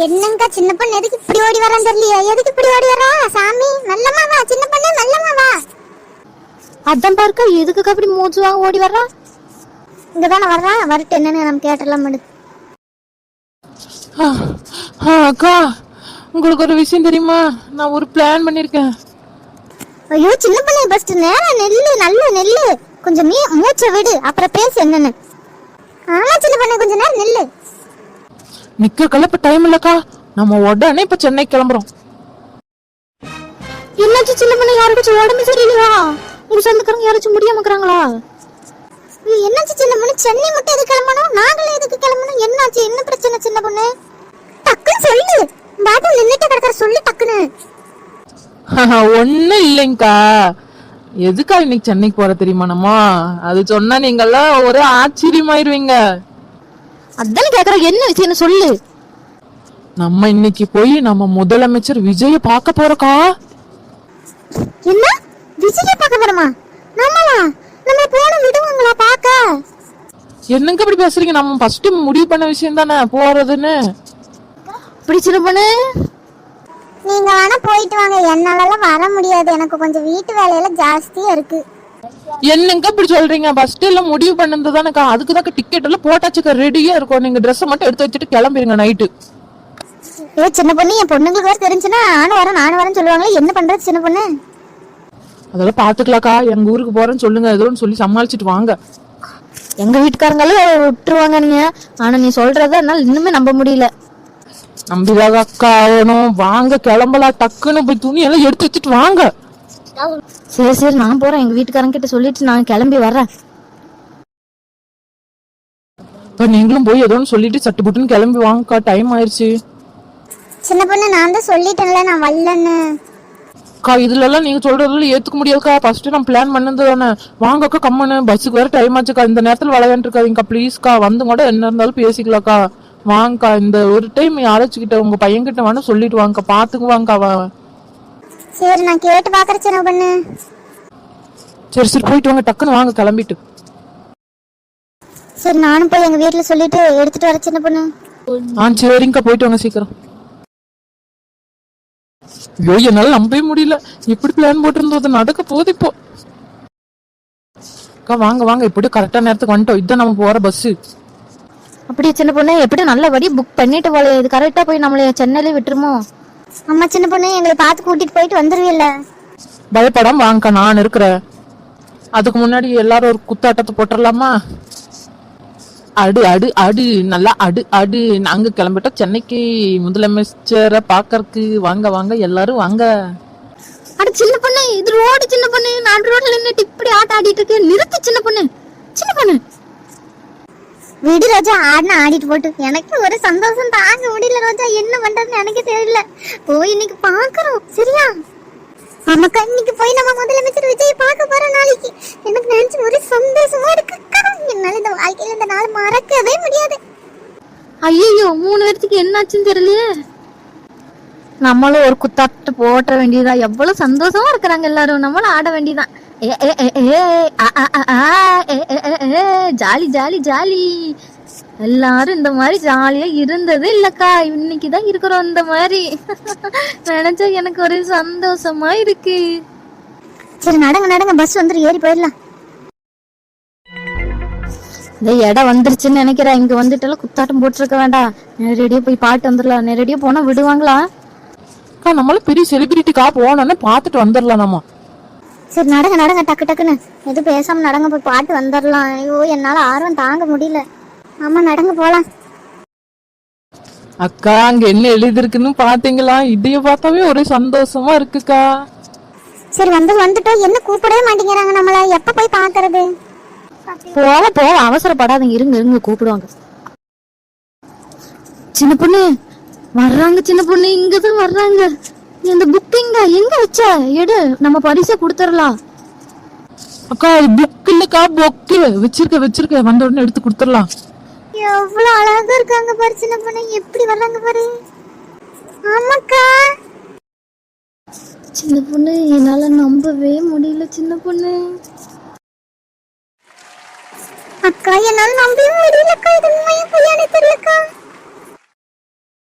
என்னங்க சின்ன பொண்ணு எதுக்கு இப்படி ஓடி வரான்னு தெரியலையே. எதுக்கு இப்படி ஓடி வரா? சாமி நல்லமா வா, சின்ன பொண்ணு நல்லமா வா. அதான் பார்க்க எதுக்கு அப்படி மூச்சு வாங்க ஓடி வர்றா? இங்கதானே வர்றா, வரட்டு என்னன்னு நம்ம கேட்டலாம் மடு. அக்கா, உங்களுக்கு ஒரு விஷயம் தெரியுமா? நான் ஒரு பிளான் பண்ணிருக்கேன். ஐயோ சின்ன பொண்ணு, ஃபர்ஸ்ட் நேரம் நெல்லு, நல்ல நெல்லு, கொஞ்சம் மூச்சை விடு, அப்புறம் பேசு என்னன்னு. ஆமா சின்ன பொண்ணு, கொஞ்ச நேரம் நெல்லு. நிக்க கலப்ப டைம் இல்லக்கா, நம்ம உடனே இப்ப சென்னை கிளம்புறோம். என்னாச்சு சின்ன பொண்ணு? யாருக்கும் உடம்பு சரியில்லையா? உங்க சொந்தக்காரங்க யாராச்சும் முடியாமக்கிறாங்களா? என்னாச்சு சின்ன பொண்ணு? சென்னை மட்டும் எதுக்கு கிளம்பணும்? நாங்களும் எதுக்கு கிளம்பணும்? என்னாச்சு? என்ன பிரச்சனை சின்ன பொண்ணு? டக்குன்னு சொல்லு, பாட்டு நின்னுட்டு கிடக்குற, சொல்லு டக்குன்னு. ஒண்ணும் இல்லைங்கக்கா. எதுக்கா இன்னைக்கு சென்னைக்கு போற தெரியுமா? நம்ம அது சொன்னா நீங்கெல்லாம் ஒரே ஆச்சரியமாயிருவீங்க. அதான் கேக்குற, என்ன விஷயம் சொல்லு. நம்ம இன்னைக்கு போய் நம்ம முதலமைச்சர் விஜய பார்க்க போறோம்க்கா. என்ன விஜய பார்க்க போறோமா? நம்மளா? நம்ம போன விடுவாங்களா பார்க்க? என்னங்க இப்படி பேசுறீங்க? நம்ம ஃபர்ஸ்ட் முடிவு பண்ண விஷயம் தானே போறதுன்னு. இப்படி சின்ன பொண்ணு, நீங்க வேணா போயிட்டு வாங்க, என்னாலலாம் வர முடியாது, எனக்கு கொஞ்சம் வீட்டு வேலையில ஜாஸ்தியா இருக்கு. என்னங்க இப்படி சொல்றீங்க? ஃபர்ஸ்ட் எல்லாம் முடிவு பண்ணது தானேக்கா, அதுக்கு தான் டிக்கெட் எல்லாம் போட்டாச்சுக்கா, ரெடியா இருக்கும். நீங்க ட்ரெஸ் மட்டும் எடுத்து வச்சுட்டு கிளம்பிடுங்க நைட்டு. ஏ சின்ன பொண்ணு, என் பொண்ணுங்களுக்கு வேற தெரிஞ்சுன்னா நானும் வரேன்னு சொல்லுவாங்களே, என்ன பண்றது சின்ன பொண்ணு? அதெல்லாம் பாத்துக்கலாக்கா, எங்க ஊருக்கு போறேன்னு சொல்லுங்க, ஏதோன்னு சொல்லி சமாளிச்சுட்டு வாங்க. எங்க வீட்டுக்காரங்களும் விட்டுருவாங்க நீங்க, ஆனா நீ சொல்றத என்னால இன்னுமே நம்ப முடியல. நம்பிதாக அக்கா ஆகணும். வாங்க கிளம்பலாம், டக்குன்னு போய் துணி எல்லாம் எடுத்து வச்சுட்டு வாங்க. சரி சரி, நான் போறேன், எங்க வீட்டுக்காரங்க கிட்ட சொல்லிட்டு நான் கிளம்பி வர்றேன். இப்ப நீங்களும் போய் ஏதோன்னு சொல்லிட்டு சட்டு புட்டுன்னு கிளம்பி வாங்கக்கா, டைம் ஆயிடுச்சு. சின்ன பொண்ணு, நான் தான் சொல்லிட்டேன்ல நான் வரலன்னு. அக்கா இதுல எல்லாம் நீங்க சொல்றதுல ஏத்துக்க முடியாதுக்கா. ஃபர்ஸ்ட் நம்ம பிளான் பண்ணது தானே. வாங்கக்கா கம்மனு, பஸ்ஸுக்கு வேற டைம் ஆச்சுக்கா. இந்த நேரத்துல விளையாண்டு இருக்காதீங்கக்கா ப்ளீஸ்க்கா. வந்து கூட என்ன இருந்தாலும் பேசிக்கலாக்கா. வாங்கக்கா, இந்த ஒரு டைம் யாராச்சுக்கிட்ட உங்க பையன்கிட்ட வேணா சொல்லிட்டு வாங்கக்கா, பாத்துக்குவாங்கக்கா. சரி நான் கேட்டு பாக்குறேன் சின்ன பொண்ணு. சரி சரி, போயிட்டு வாங்க, டக்குன்னு வாங்க கிளம்பிட்டு. சரி நானும் போய் எங்க வீட்டுல சொல்லிட்டு எடுத்துட்டு வர சின்ன பொண்ணு. சரிங்கக்கா, போயிட்டு வாங்க சீக்கிரம். ஐயோ என்னால நம்பவே முடியல, எப்படி பிளான் போட்டிருந்தது நடக்க போகுது இப்போ. அக்கா வாங்க வாங்க, இப்படி கரெக்டா நேரத்துக்கு வந்துட்டோம். இதுதான் நம்ம போற பஸ். அப்படி சின்ன பொண்ணு, எப்படி நல்லபடியா புக் பண்ணிட்டு போல, இது கரெக்டா போய் நம்மள சென்னையில விட்டுருமோ? அம்மா சின்ன பொண்ணு, எங்களை பார்த்து கூட்டிட்டு போயிட்டு வந்துருவீல்ல? பயப்படாம வாங்கக்கா, நான் இருக்கிறேன். அதுக்கு முன்னாடி எல்லாரும் ஒரு குத்தாட்டத்தை போட்டுடலாமா? அடு அடு அடு, நல்லா அடு அடு. நாங்க கிளம்பிட்டோம் சென்னைக்கு முதலமைச்சரை பாக்கறதுக்கு. வாங்க வாங்க எல்லாரும் வாங்க. அட சின்ன பொண்ணு, இது ரோடு சின்ன பொண்ணு, நடு ரோட்ல நின்னுட்டு இப்படி ஆட்ட ஆடிட்டு இருக்கு. நிறுத்து சின்ன பொண்ணு, சின்ன பொண்ணு. விடு ரோஜா, ஆடினா ஆடிட்டு போட்டு. எனக்கு ஒரு சந்தோஷம் தாங்க முடியல ரோஜா, என்ன பண்றதுன்னு எனக்கு தெரியல. போய் இன்னைக்கு பாக்குறோம் சரியா? ஆமாக்கா, இன்னைக்கு போய் நம்ம முதலமைச்சர் விஜய் பார்க்க போறோம் நாளைக்கு. எனக்கு நினைச்சு ஒரு சந்தோஷமா இருக்கு. என்னால இந்த வாழ்க்கையில இந்த நாள் மறக்கவே முடியாது. ஐயோ, 3 பேருக்கு என்னாச்சுன்னு தெரியலையே. நம்மளும் ஒரு குத்தாட்டு போட்ட வேண்டியதா. எவ்வளவு சந்தோஷமா இருக்கிறாங்க எல்லாரும், நம்மளும் ஆட வேண்டியதான். Jolly jolly jolly. எல்லாரும் இந்த மாதிரி ஜாலியா இருந்தது இல்லக்கா, இன்னைக்குதான் இருக்கிறோம் இந்த மாதிரி. நினைச்சா எனக்கு ஒரு சந்தோஷமா இருக்கு. சரி நடங்க நடங்க, பஸ் வந்துரு, ஏறி போயிடலாம். இந்த இடம் வந்துருச்சுன்னு நினைக்கிறேன். இங்க வந்துட்டு குத்தாட்டம் போட்டுருக்க வேண்டாம், நேரடியா போய் பாட்டு வந்துடலாம். நேரடியா போனா விடுவாங்களா? அக்கா நம்மளும் பெரிய செலிபிரிட்டிக்கா, போனோன்னு பாத்துட்டு வந்துடலாம் நம்ம. சரி நடங்க நடங்க, டக்கு டக்குன்னு எதுவும் பேசாம நடங்க, போய் பாட்டு வந்துடலாம். ஐயோ என்னால ஆர்வம் தாங்க முடியல. ஆமா நடங்க போலாம். அக்கா அங்க என்ன எழுதிருக்குன்னு பாத்தீங்களா? இதைய பார்த்தாவே ஒரே சந்தோஷமா இருக்குக்கா. சரி வந்துட்டோம், என்ன கூப்பிடவே மாட்டேங்கிறாங்க நம்மள, எப்ப போய் பாக்குறது? போக அவசரப்படாதீங்க, இருங்க இருங்க கூப்பிடுவாங்க. சின்ன பொண்ணு வர்றாங்க, சின்ன பொண்ணு இங்கதான் வர்றாங்க. இந்த புக்கிங்க எங்க வச்ச எடு, நம்ம பரிசை கொடுத்துடலாம். அக்கா புக் இல்லக்கா, பொக்கு வச்சிருக்க வந்த உடனே எடுத்து கொடுத்துடலாம். எவ்வளவு அழகா இருக்காங்க பாரு சின்ன பொண்ணு, எப்படி வர்றாங்க பாரு. ஆமாக்கா சின்ன பொண்ணு, என்னால நம்பவே முடியல சின்ன பொண்ணு. அக்கா என்னால நம்பவே முடியலக்கா, இது உண்மையா பொய்யானு